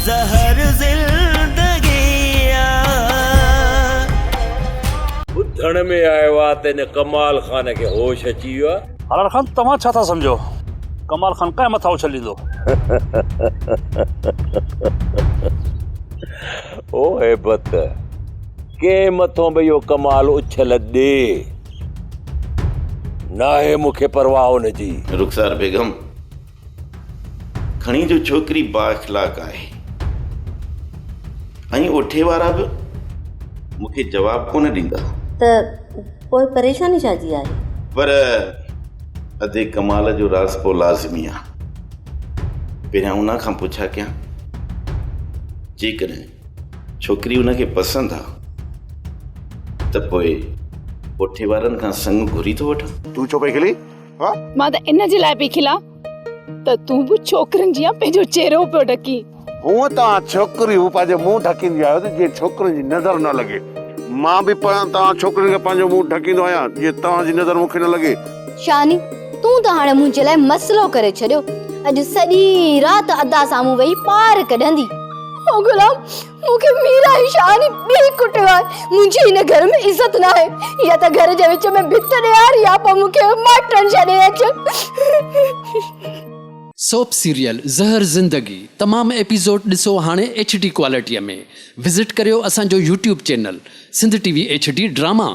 ज़हर ज़िंदगी ॿुधण में आयो आहे त हिन कमाल खान खे होश अची वियो आहे। हलाल खान तव्हां छा था सम्झो? कमाल खान कंहिं मथां उछलींदो? ओ हेबत कंहिं मथां बि इहो कमाल उछल ॾे नाहे मूंखे परवाह हुनजी। रुखसार बेगम खणी जो छोकिरी बाअखलाक आहे ऐं ओठे वारा बि मूंखे जवाब कोन ॾींदा त पोइ परेशानी छा जी आहे? पर अधे कमाल जो राज़ को लाज़मी आहे। पहिरियां उन खां पुछा कयां जेकॾहिं छोकिरी उनखे पसंदि आहे त पोइ ओठे वारनि खां संग घुरी थो वठां। तूं छो पई खिली? मां त इन जे लाइ पई खिला त तूं बि छोकिरनि जी पंहिंजो चेहरो पियो ढकी। हूअं तव्हां छोकिरियूं पंहिंजो मुंहुं ढकींदी आहियो त जीअं छोकिरनि जी नज़र न लॻे। मां बि तव्हां छोकिरियुनि खे पंहिंजो मुंहुं ढकींदो आहियां जीअं तव्हांजी नज़र मूंखे न लॻे। शानी तूं त हाणे मुंहिंजे लाइ मसलो करे छॾियो। अॼु सॼी राति अदा साम्हूं वेही पार कढंदी। ओ गुलाम मूंखे मीरा ई शानी बि कुटियो आहे। मुंहिंजी हिन घर में इज़त न आहे। या त घर जे विच में भित ॾियार या पोइ मूंखे माटनि छॾे अच। सोप सीरियल ज़हर ज़िंदगी तमाम एपिसोड ॾिसो हाणे HD क्वालिटीअ में। विज़िट करियो असांजो YouTube channel Sindh TV HD drama.